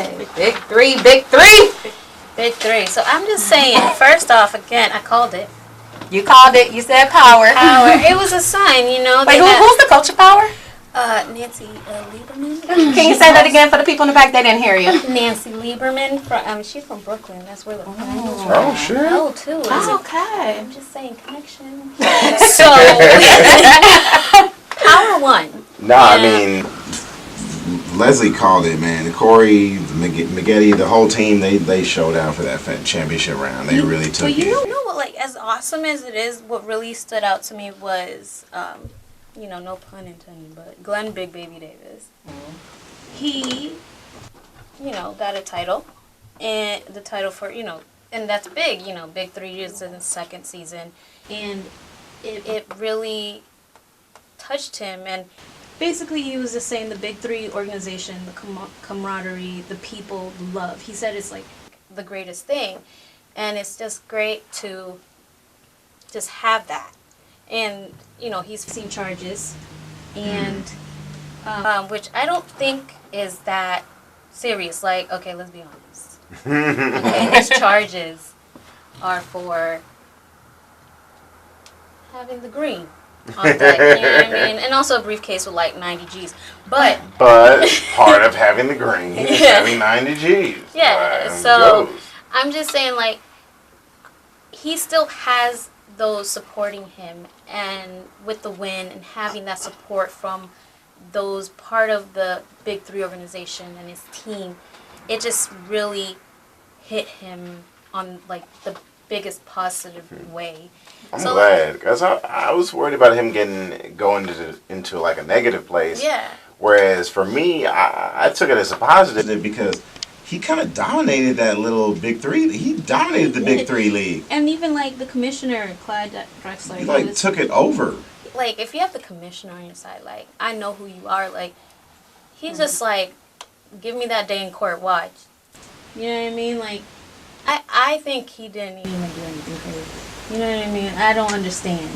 Okay. Big three, big three. Big three. So I'm just saying, first off, again, I called it. You called it. You said power. Power. It was a sign, you know. Wait, who's the coach of Power? Nancy Lieberman. Can you say that again for the people in the back? They didn't hear you. Nancy Lieberman. She's from Brooklyn. That's where the Oh, sure. Oh, too. Okay. I'm just saying connection. So, Power won. No, I mean, Leslie called it, man. Corey, Maggette, the whole team, they showed out for that championship round. They really took it. But you know what, like, as awesome as it is, what really stood out to me was, you know, no pun intended, but Glenn Big Baby Davis. He, you know, got a title, and the title for, you know, and that's big, you know, Big 3 is in the second season, and it really touched him, and basically he was just saying the Big 3 organization, the camaraderie, the people, the love. He said it's like the greatest thing, and it's just great to just have that. And, you know, he's seen charges, and which I don't think is that serious. Like, okay, let's be honest. Okay, his charges are for having the green on deck, you know what I mean? And also a briefcase with like 90 G's. But part of having the green is having 90 G's. Yeah, so I'm just saying, like, he still has those supporting him, and with the win and having that support from those part of the Big 3 organization and his team, it just really hit him on like the biggest positive way. I'm glad, because I was worried about him going into like a negative place. Yeah. Whereas for me, I took it as a positive because he kind of dominated that little Big 3. He dominated the Big 3 league. And even like the commissioner, Clyde Drexler. He like took it over. Like, if you have the commissioner on your side, like, I know who you are. Like, he's just like, give me that day in court, watch. You know what I mean? Like, I think he didn't even do anything crazy. You know what I mean? I don't understand.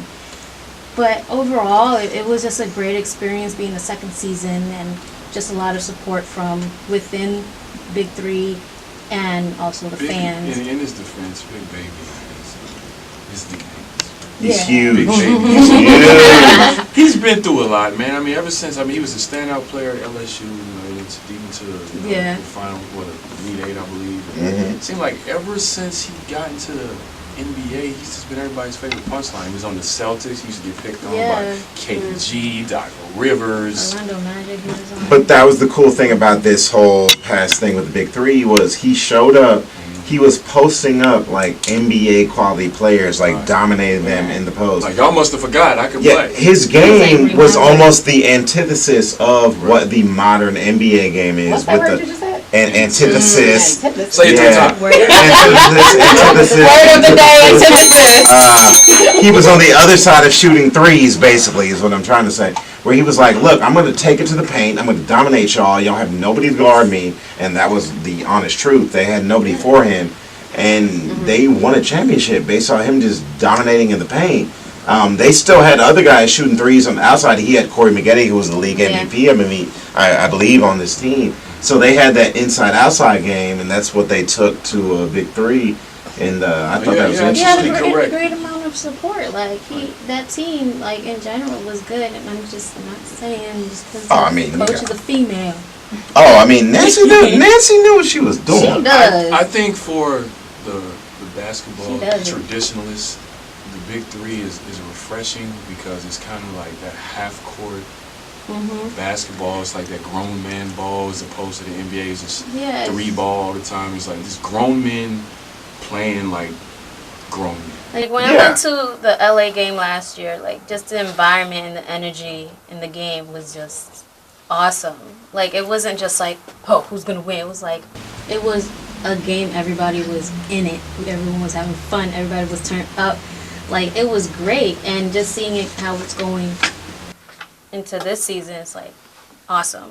But overall, it was just a great experience being the second season, and just a lot of support from within Big 3 and also the fans. In his defense, Big Baby is the game. He's huge. Big Baby. He's huge. He's been through a lot, man. I mean, ever since, he was a standout player at LSU, you know, deep into the final, Elite 8, I believe. It seemed like ever since he got into the NBA, he's just been everybody's favorite punchline. He was on the Celtics. He used to get picked on by KG, Doc Rivers. Orlando Magic, he was on. But that was the cool thing about this whole past thing with the Big 3 was he showed up. He was posting up like NBA quality players, like dominating them in the post. Like, y'all must have forgot I could play. His game was almost the antithesis of what the modern NBA game is. What's that word you just said? Antithesis. Say it to the top. Antithesis. Word of the day, antithesis. He was on the other side of shooting threes, basically, is what I'm trying to say. Where he was like, look, I'm going to take it to the paint. I'm going to dominate y'all. Y'all have nobody to guard me. And that was the honest truth. They had nobody for him. And they won a championship based on him just dominating in the paint. They still had other guys shooting threes on the outside. He had Corey Maggette, who was the league MVP, I believe, on this team. So they had that inside-outside game, and that's what they took to a Big 3. And I thought that was interesting. He had a great amount of support. Like, that team, like, in general, was good. And I'm just not saying just because the coach is a female. Oh, I mean, Nancy knew what she was doing. She does. I think for the basketball traditionalists, the Big 3 is refreshing because it's kind of like that half-court basketball. It's like that grown man ball as opposed to the NBA. It's just 3 ball all the time. It's like this grown men playing like grown men. Like, when I went to the LA game last year, like, just the environment and the energy in the game was just awesome. Like, it wasn't just like, oh, who's gonna win? It was like, it was a game, everybody was in it, everyone was having fun, everybody was turned up. Like, it was great. And just seeing it, how it's going into this season, it's like awesome.